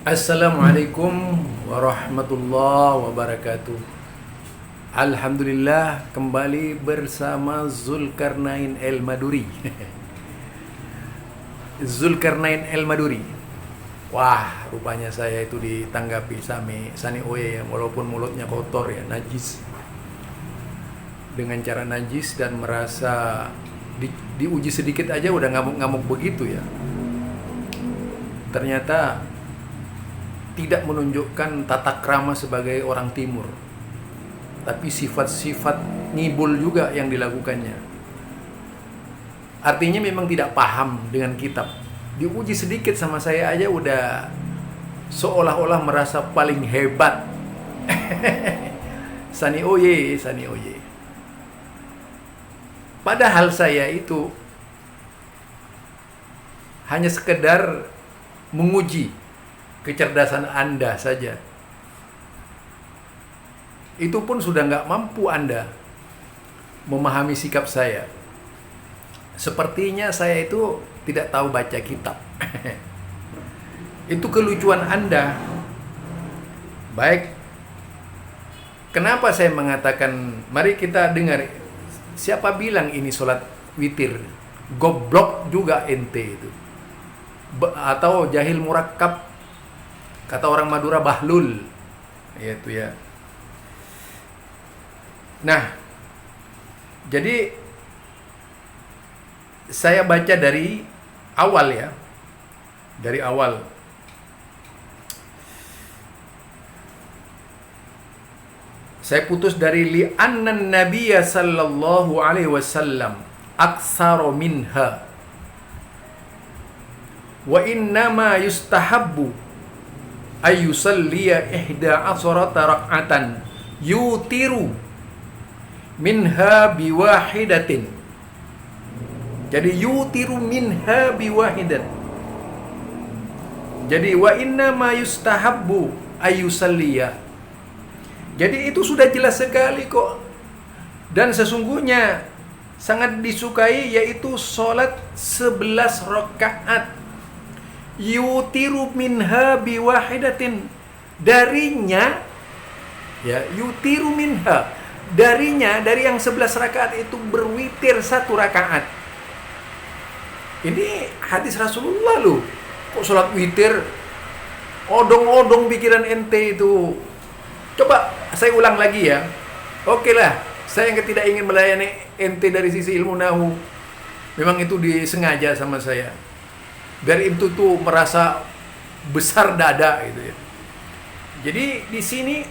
Assalamualaikum warahmatullahi wabarakatuh. Alhamdulillah kembali bersama Zulkarnain El-Maduri. Zulkarnain El-Maduri. Wah, rupanya saya itu ditanggapi Sani Oye ya, walaupun mulutnya kotor ya, najis. Dengan cara najis dan merasa diuji sedikit aja udah ngamuk-ngamuk begitu ya. Ternyata tidak menunjukkan tata krama sebagai orang timur, tapi sifat-sifat ngibul juga yang dilakukannya. Artinya memang tidak paham dengan kitab. Diuji sedikit sama saya aja udah seolah-olah merasa paling hebat. Sani Oye, Sani Oye. Padahal saya itu hanya sekedar menguji kecerdasan Anda saja. Itu pun sudah nggak mampu Anda memahami sikap saya. Sepertinya saya itu tidak tahu baca kitab. Itu kelucuan Anda. Baik. Kenapa saya mengatakan, mari kita dengar. Siapa bilang ini sholat witir? Goblok juga ente itu. Atau jahil murakkab. Kata orang Madura bahlul. Itu ya. Nah, jadi saya baca dari awal ya. Dari awal. Saya putus dari li'annan nabiyya sallallahu alaihi wasallam aksara minha wa innama yustahabbu ayyusalliya ihda asrata rak'atan yutiru minha biwahidatin. Jadi yutiru minha biwahidat. Jadi wa innama yustahabbu ayyusalliya. Jadi itu sudah jelas sekali kok. Dan sesungguhnya sangat disukai yaitu sholat 11 rakaat. Yutiru minha biwahidatin. Darinya ya, yutiru minha. Darinya, dari yang 11 rakaat itu berwitir 1 rakaat. Ini hadis Rasulullah loh. Kok sholat witir? Odong-odong pikiran ente itu. Coba saya ulang lagi ya. Oke lah, saya yang tidak ingin melayani ente dari sisi ilmu nahu. Memang itu disengaja sama saya. Biar itu tuh merasa besar dada gitu ya. Jadi di sini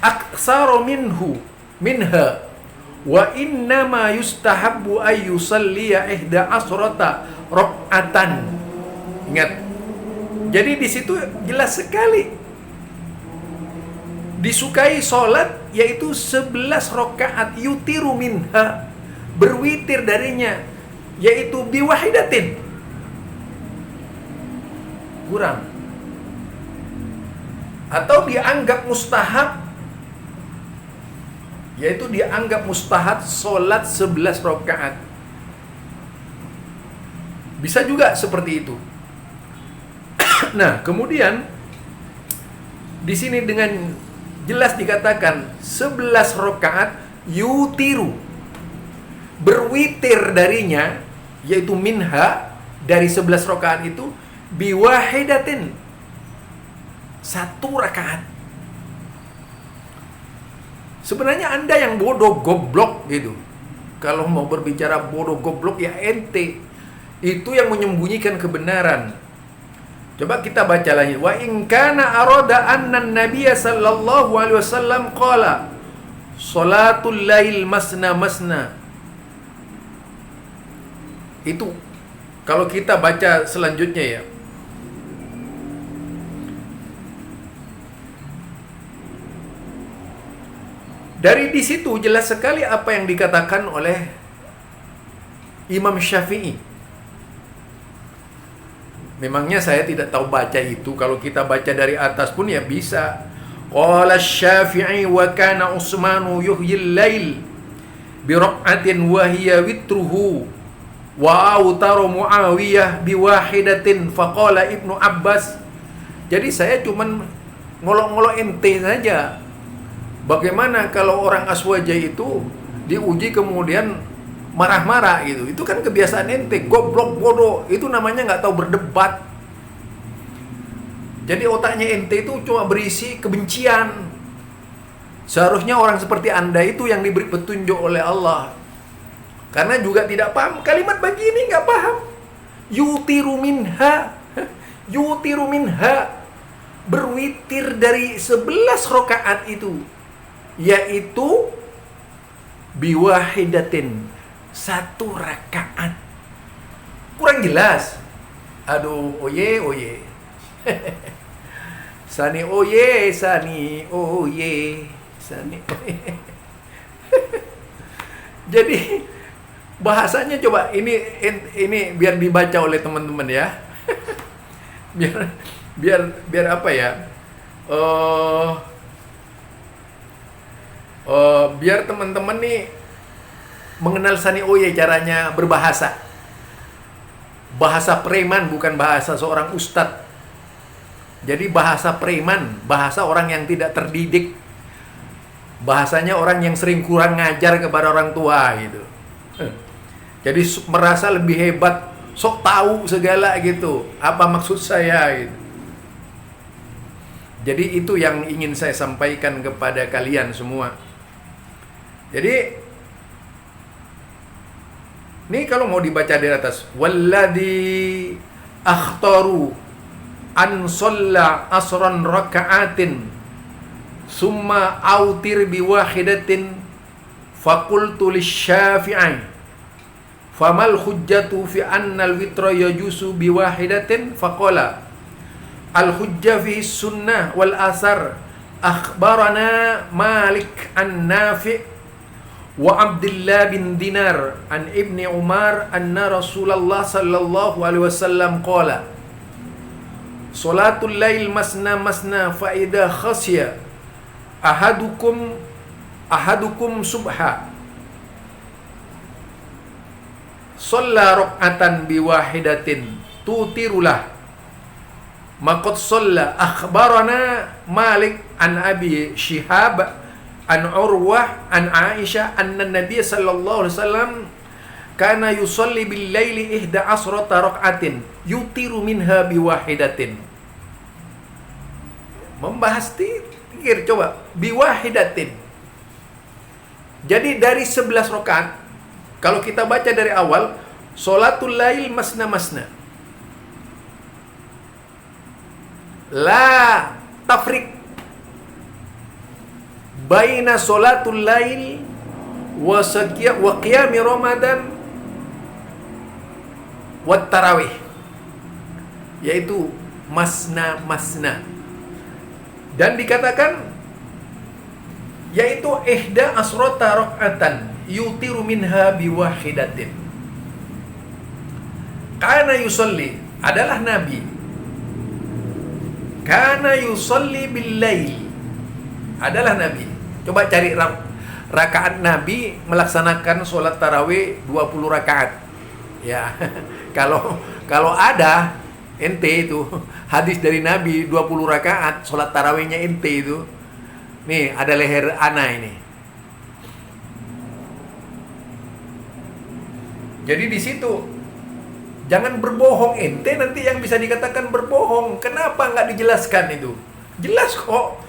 aksaru minha wa innama yustahabbu ayyusalliya ihda asrata rak'atan. Ingat. Jadi di situ jelas sekali disukai sholat yaitu 11 rakaat yutiru minha, berwitir darinya, yaitu biwahidatin, kurang atau dianggap mustahab, yaitu dianggap mustahab sholat 11 rakaat. Bisa juga seperti itu. Nah, kemudian di sini dengan jelas dikatakan 11 rakaat yutiru, berwitir darinya, yaitu minha, dari 11 rakaat itu, biwahidatin, 1 rakaat. Sebenarnya Anda yang bodoh goblok gitu. Kalau mau berbicara bodoh goblok ya ente. Itu yang menyembunyikan kebenaran. Coba kita baca lagi. Wa in kana arada anna an-nabiy sallallahu alaihi wasallam qala salatul lail masna masna. Itu kalau kita baca selanjutnya ya. Dari di situ jelas sekali apa yang dikatakan oleh Imam Syafi'i. Memangnya saya tidak tahu baca itu. Kalau kita baca dari atas pun ya bisa. Qala Syafi'i wa kana Utsmanu yuhyil lail bi raq'atin wa hiya witruhu wa autaru Muawiyah bi wahidatin faqala Ibnu Abbas Jadi saya cuman ngolok-ngolok ente saja. Bagaimana kalau orang Aswaja itu diuji kemudian marah-marah gitu? Itu kan kebiasaan ente, goblok bodoh. Itu namanya nggak tahu berdebat. Jadi otaknya ente itu cuma berisi kebencian. Seharusnya orang seperti Anda itu yang diberi petunjuk oleh Allah. Karena juga tidak paham. Kalimat begini nggak paham. Yutiru minha. Yutiru minha. Berwitir dari 11 rakaat itu. Yaitu biwahidatin. 1 rakaat. Kurang jelas. Aduh, oye, oye. Sani oye, sani oye. Sani oye. Jadi bahasanya coba ini biar dibaca oleh teman-teman ya. biar apa ya? Biar teman-teman nih mengenal Sani Oye caranya berbahasa. Bahasa preman bukan bahasa seorang ustadz. Jadi bahasa preman, bahasa orang yang tidak terdidik. Bahasanya orang yang sering kurang ngajar kepada orang tua gitu. Jadi merasa lebih hebat, sok tahu segala gitu. Apa maksud saya gitu. Jadi itu yang ingin saya sampaikan kepada kalian semua. Jadi ini kalau mau dibaca di atas, walladzi akhtaru an shalla asran raka'atin summa autir biwahidatin faqultu lisyafi'i famal hujjatu fi anna al-witra yajusu biwahidatin faqala al-hujja fi sunnah wal asar akhbarana Malik an Nafi' wa Abdullah bin Dinar an Ibni Umar anna Rasulullah sallallahu alaihi wasallam qala Salatul lail masna masna fa idza khasya ahadukum subha shalla rak'atan biwahidatin tutirulah maqad shalla akhbarana Malik an Abi Shihab an Urwah an Aisyah anna Nabiy sallallahu alaihi wasallam kana yusalli bil laili 11 rak'atin yutiru minha biwahidatin. Membahas tikir coba biwahidatin. Jadi dari 11 rakaat kalau kita baca dari awal salatul lail masna masna. La tafriq baina salatul lail wa qiyami Ramadan wa tarawih, yaitu masna masna, dan dikatakan yaitu ihda asrota rak'atan yutiru minha biwahidatin. Kana yusalli adalah Nabi, kana yusalli bil lail adalah Nabi. Coba cari rakaat Nabi melaksanakan sholat tarawih 20 rakaat. Ya, kalau ada ente itu hadis dari Nabi 20 rakaat sholat tarawihnya ente itu. Nih, ada leher ana ini. Jadi di situ jangan berbohong ente, nanti yang bisa dikatakan berbohong. Kenapa nggak dijelaskan itu? Jelas kok.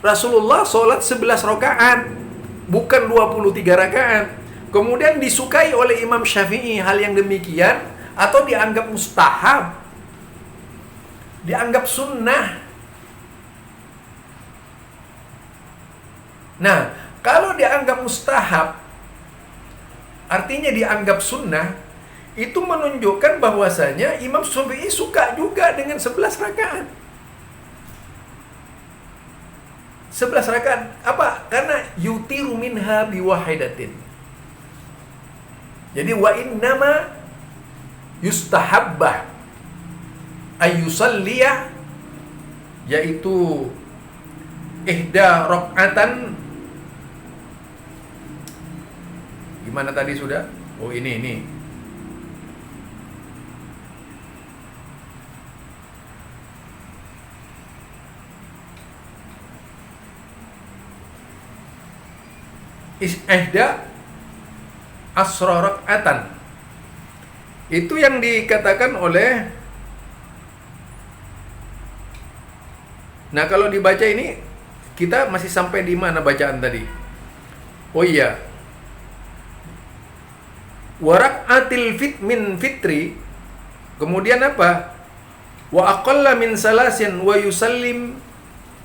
Rasulullah sholat 11 rakaat, bukan 23 rakaat. Kemudian disukai oleh Imam Syafi'i hal yang demikian, atau dianggap mustahab, dianggap sunnah. Nah, kalau dianggap mustahab, artinya dianggap sunnah, itu menunjukkan bahwasanya Imam Syafi'i suka juga dengan 11 rakaat. 11 rakaat apa? Karena yutiru minha biwahidatin. Jadi wa innama yustahabbah ayyusalliya, yaitu ihda rak'atan. Gimana tadi sudah? Oh ini. ihda asra rak'atan. Itu yang dikatakan oleh. Nah, kalau dibaca ini kita masih sampai di mana bacaan tadi? Oh iya. Warak'atil min fitri. Kemudian apa? Wa aqalla min salasin wa yusallim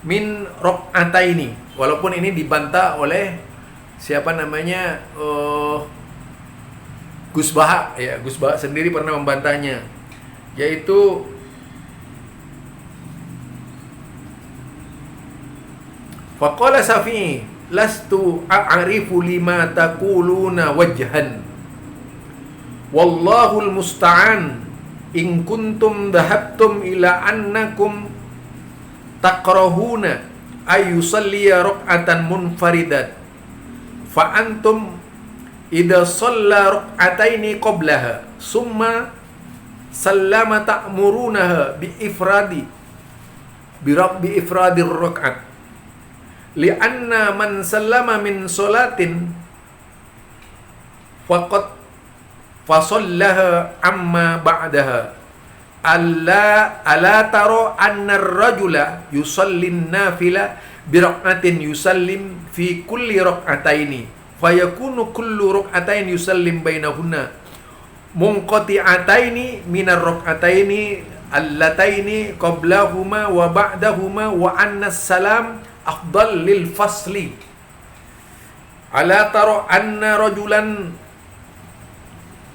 min rak'ataini. Walaupun ini dibantah oleh siapa namanya? Gus Baha, ya, Gus Baha sendiri pernah membantahnya, yaitu faqala Syafi'i lastu a'rifu lima taquluna wajhan wallahul musta'an in kuntum dhahabtum ila annakum takrahuna ayusalliya rak'atan munfaridat fa antum idza shalla rak'ataini qablaha summa sallama ta'murunaha bi ifradir rak'at li'anna man sallama min sholatin faqad fasallaha amma ba'daha ala taro anna ar-rajula yusallin nafila bi rak'atin yusallim fi kulli rak'ataini fayakunu kullu rak'atain yusallim bainahunna munqati'ataini minar rak'ataini allataini qablahuma wa ba'dahuma wa anna salam afdal lil fasli ala tara anna rajulan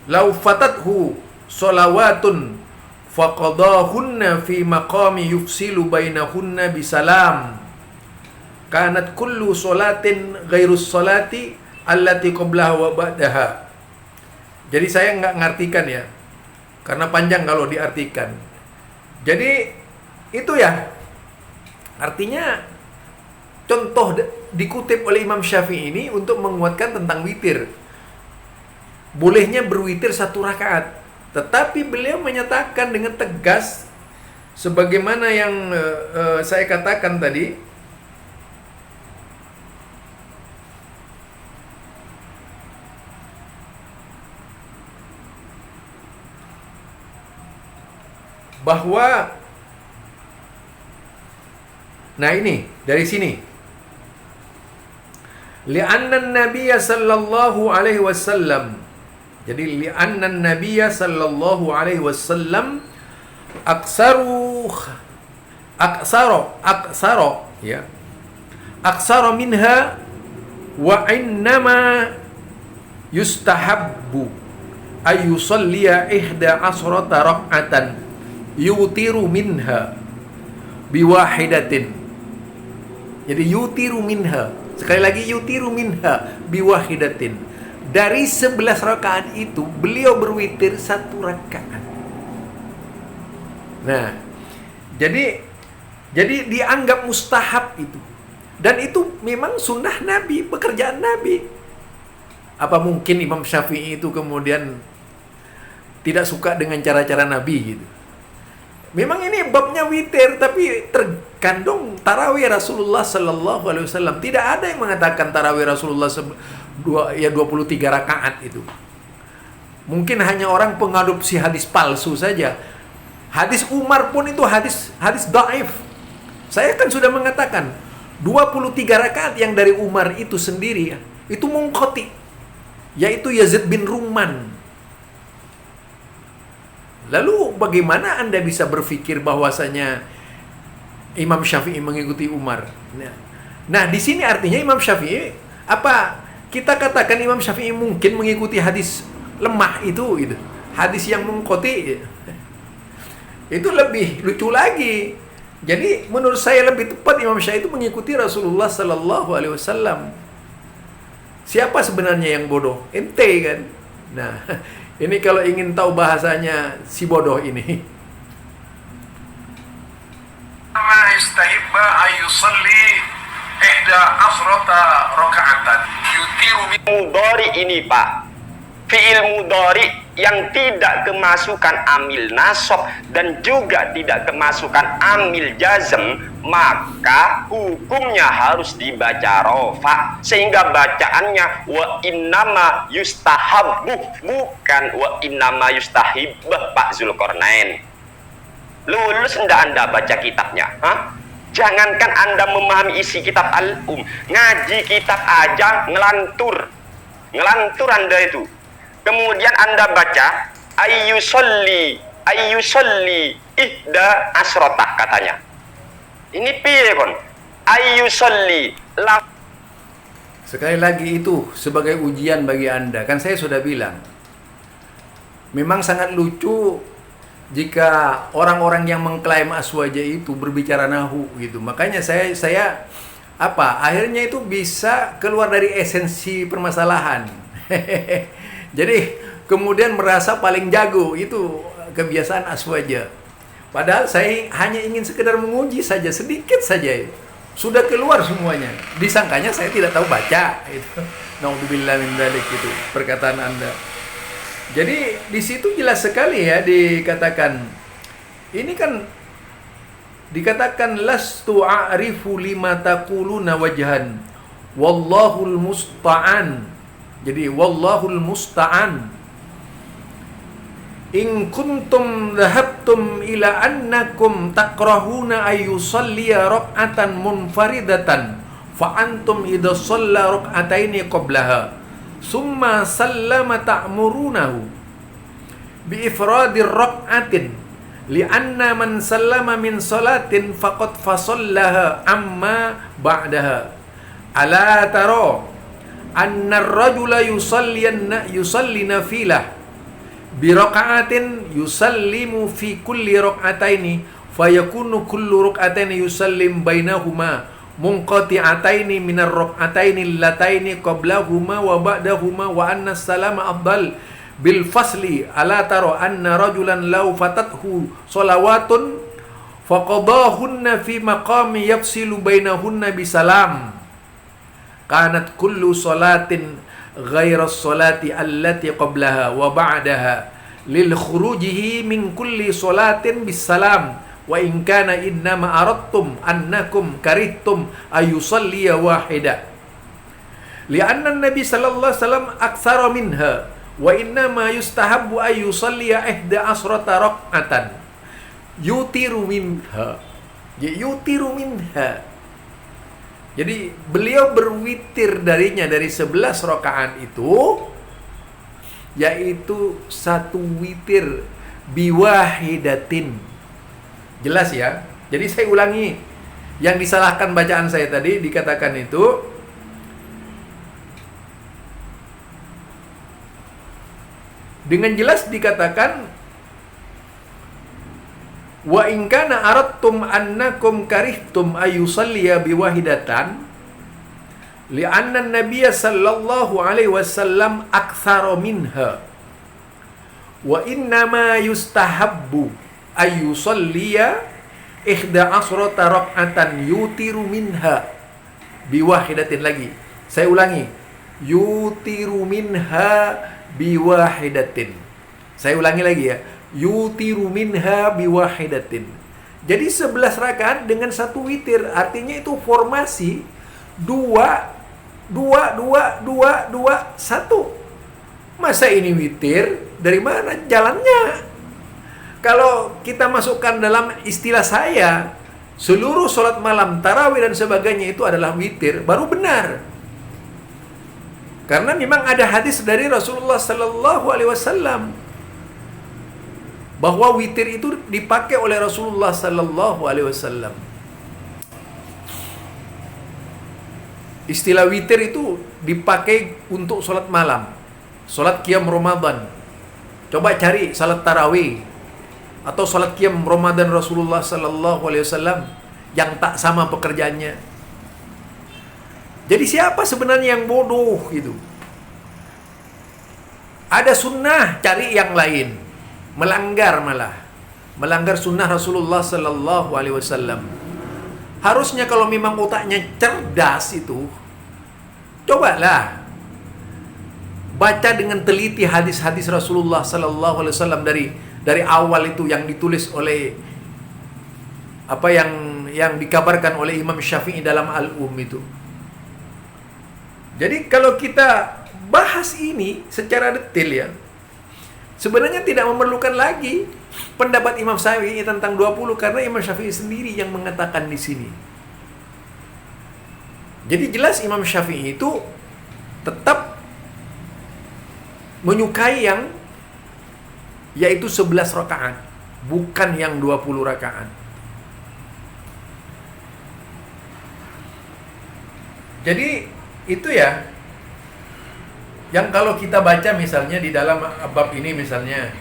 law fatathu salawatun faqadahunna fi maqami yufsilu bainahunna bisalam kanat kullu salatin ghairus salati allati qablaha wa ba'daha. Jadi saya nggak ngartikan ya, karena panjang kalau diartikan. Jadi itu ya, artinya contoh dikutip oleh Imam Syafi'i ini untuk menguatkan tentang witir. Bolehnya berwitir 1 rakaat, tetapi beliau menyatakan dengan tegas, sebagaimana yang saya katakan tadi, bahwa, nah ini dari sini, li'anna nabiyya sallallahu alaihi wasallam, jadi li'anna nabiyya sallallahu alaihi wasallam aksaru ya, aksara minha wa innama yustahabbu ayusalliya ihda asrata rak'atan yutiru minha biwahidatin. Jadi yutiru minha, sekali lagi yutiru minha biwahidatin. Dari 11 rakaat itu beliau berwitir 1 rakaat. Nah, jadi dianggap mustahab itu. Dan itu memang sunnah Nabi, pekerjaan Nabi. Apa mungkin Imam Syafi'i itu kemudian tidak suka dengan cara-cara Nabi gitu? Memang ini babnya witir, tapi terkandung tarawih Rasulullah Sallallahu Alaihi Wasallam. Tidak ada yang mengatakan tarawih Rasulullah 23 rakaat itu. Mungkin hanya orang pengadopsi hadis palsu saja. Hadis Umar pun itu hadis dhaif. Saya kan sudah mengatakan 23 rakaat yang dari Umar itu sendiri itu munqati, yaitu Yazid bin Ruman. Lalu bagaimana Anda bisa berpikir bahwasanya Imam Syafi'i mengikuti Umar? Nah, di sini artinya Imam Syafi'i, apa kita katakan Imam Syafi'i mungkin mengikuti hadis lemah itu gitu. Hadis yang munqati itu lebih lucu lagi. Jadi menurut saya lebih tepat Imam Syafi'i itu mengikuti Rasulullah Sallallahu Alaihi Wasallam. Siapa sebenarnya yang bodoh? Ente kan? Nah, ini kalau ingin tahu bahasanya si bodoh ini. Yustahibba ayusalli ihda asrata raka'atan yutiru min mudhari ini Pak. Fi'il mudhari yang tidak kemasukan amil nasab dan juga tidak kemasukan amil jazm, maka hukumnya harus dibaca rofa, sehingga bacaannya wa innama yustahabbu, bukan wa innama yustahibbah. Pak Zulkarnain, lulus enggak Anda baca kitabnya? Jangankan Anda memahami isi kitab ngaji kitab aja ngelantur Anda itu. Kemudian Anda baca ayyusolli ihda asrotah katanya. Ini piye kon? Ayyusolli. Sekali lagi itu sebagai ujian bagi Anda. Kan saya sudah bilang, memang sangat lucu jika orang-orang yang mengklaim aswaja itu berbicara nahu gitu. Makanya saya akhirnya itu bisa keluar dari esensi permasalahan. Jadi kemudian merasa paling jago, itu kebiasaan aswaja. Padahal saya hanya ingin sekedar menguji saja, sedikit saja. Sudah keluar semuanya. Disangkanya saya tidak tahu baca itu. Naudzubillah min dzalik, itu perkataan Anda. Jadi di situ jelas sekali ya dikatakan. Ini kan dikatakan lastu a'rifu lima taquluna wajhan wallahul musta'an. Jadi wallahul musta'an. In kuntum dhahabtum ila annakum takrahuna ayyusalliya rak'atan munfaridatan fa antum idza shalla rak'ataini qablaha summa sallama ta'murunahu bi ifradir rak'atin li'anna man sallama min salatin faqad fasallaha amma ba'daha ala tara anna ar-rajula yusalli nafilah bi raka'atin yusallimu fi kulli rak'ataini fayakunu kullu rak'ataini yusallim bainahuma munqati'ataini minar rak'ataini allataini qablahuma wa ba'dahuma wa anna salama afdal bil fasli ala tara anna rajulan law fatathu salawatun faqadahunna fi maqami yafsilu bainahunna bisalam kanat kullu salatin ghaira salati allati qablaha wa ba'daha lil khurujihi min kulli salatin bisalam wa in kana innama aradtum annakum karihtum ayusalliya wahida li'anna an-nabi sallallahu alaihi wasallam aktsara minha wa innama yustahabbu ayusalliya ihda asrata rak'atan yutiru minha. Jadi beliau berwitir darinya dari 11 rakaat itu, yaitu satu witir biwahidatin. Jelas ya? Jadi saya ulangi, yang disalahkan bacaan saya tadi dikatakan itu dengan jelas dikatakan wa in kana aradtum annakum karihtum ayusalliya biwahidatan li'anna an-nabiy sallallahu alaihi wasallam aktsara minha wa innama yustahabbu ayusalliya ihda asrata rak'atan yutiru minha biwahidatin. Lagi saya ulangi, yutiru minha biwahidatin. Saya ulangi lagi ya, yutiru minha biwahidatin. Jadi 11 rakaat dengan satu witir, artinya itu formasi 2 2 2 2 2 1. Masa ini witir? Dari mana jalannya? Kalau kita masukkan dalam istilah saya, seluruh sholat malam, tarawih dan sebagainya itu adalah witir, baru benar. Karena memang ada hadis dari Rasulullah sallallahu alaihi wasallam bahwa witir itu dipakai oleh Rasulullah sallallahu alaihi wasallam. Istilah witir itu dipakai untuk sholat malam, sholat qiyam Ramadan. Coba cari salat tarawih atau sholat qiyam Ramadan Rasulullah sallallahu alaihi wasallam yang tak sama pekerjaannya. Jadi siapa sebenarnya yang bodoh gitu? Ada sunnah, cari yang lain. Melanggar sunnah Rasulullah sallallahu alaihi wasallam. Harusnya kalau memang otaknya cerdas itu, cobalah baca dengan teliti hadis-hadis Rasulullah sallallahu alaihi wasallam dari awal itu yang ditulis oleh apa yang dikabarkan oleh Imam Syafi'i dalam Al-Um itu. Jadi kalau kita bahas ini secara detail ya, sebenarnya tidak memerlukan lagi pendapat Imam Syafi'i tentang 20 karena Imam Syafi'i sendiri yang mengatakan di sini. Jadi jelas Imam Syafi'i itu tetap menyukai yang yaitu 11 rakaat, bukan yang 20 rakaat. Jadi itu ya yang kalau kita baca misalnya di dalam bab ini misalnya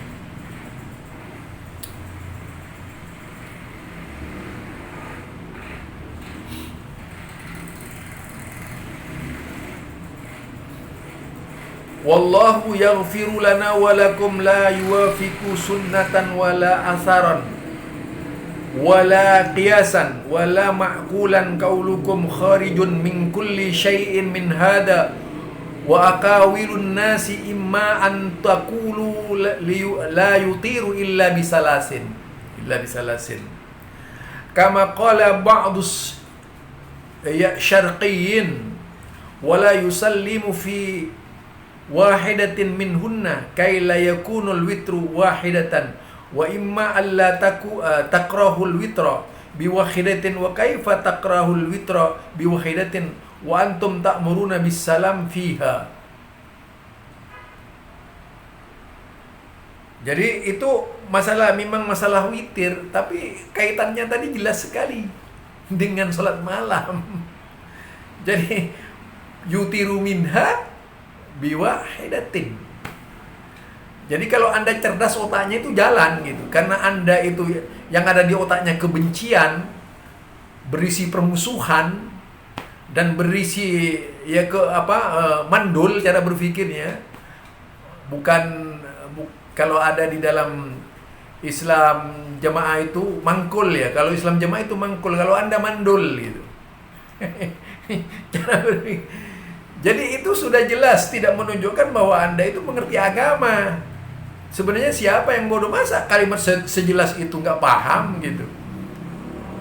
wallahu yaghfiru lana wa lakum la yuwafiqu sunnatan wala asaran wala qiyasan wala ma'qulan qaulukum kharijun min kulli syai'in min hada wa aqawilun nasi imma an taqulu la yutiru illa bisalasin kama qala ba'dus ya syarqiyyin wala yusallimu fi wahidatin minhunna kay la yakunul witru wahidatan wa imma alla takrahul witra biwahidatin wa kaifa takrahul witra biwahidatin wa antum ta'muruna bis salam fiha. Jadi itu memang masalah witir, tapi kaitannya tadi jelas sekali dengan salat malam. Jadi yutiru minha biwahidatin. Jadi kalau Anda cerdas otaknya itu jalan gitu. Karena Anda itu yang ada di otaknya kebencian, berisi permusuhan dan berisi mandul cara berpikirnya. Kalau ada di dalam Islam jamaah itu mangkul ya. Kalau Islam jamaah itu mangkul, kalau Anda mandul gitu. Cara berpikir. Jadi itu sudah jelas tidak menunjukkan bahwa Anda itu mengerti agama. Sebenarnya siapa yang bodoh, masa kalimat sejelas itu nggak paham gitu.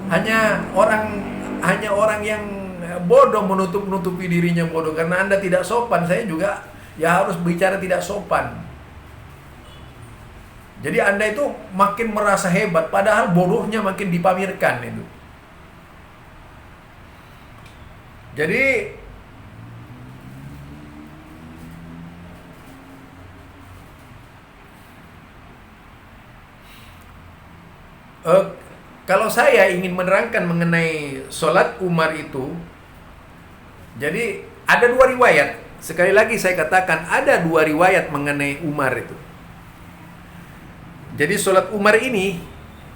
Hanya orang yang bodoh menutupi dirinya bodoh karena Anda tidak sopan. Saya juga ya harus bicara tidak sopan. Jadi Anda itu makin merasa hebat padahal bodohnya makin dipamerkan itu. Jadi kalau saya ingin menerangkan mengenai sholat Umar itu, jadi ada 2 riwayat. Sekali lagi saya katakan ada 2 riwayat mengenai Umar itu. Jadi sholat Umar ini,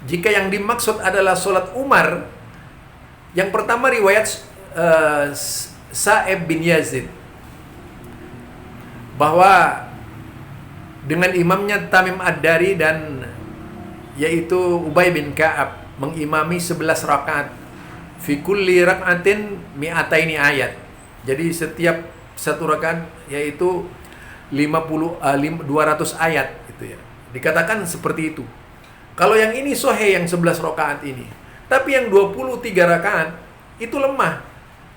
jika yang dimaksud adalah sholat Umar, yang pertama riwayat Sa'ib bin Yazid, bahwa dengan imamnya Tamim Ad-Dari dan yaitu Ubay bin Ka'ab mengimami 11 rakaat. Fi kulli rak'atin mi'ataini ayat. Jadi setiap satu rakaat yaitu 200 ayat gitu ya. Dikatakan seperti itu. Kalau yang ini sahih yang 11 rakaat ini. Tapi yang 23 rakaat itu lemah.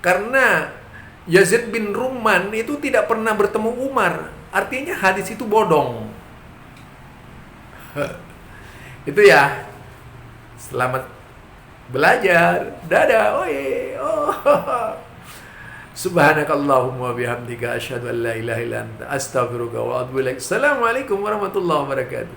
Karena Yazid bin Rumman itu tidak pernah bertemu Umar. Artinya hadis itu bodong. Itu ya. Selamat belajar. Dadah. Subhanakallahumma bihamdika asyhadu an la ilaha illa anta astaghfiruka wa atubu ilaik. Assalamualaikum warahmatullahi wabarakatuh.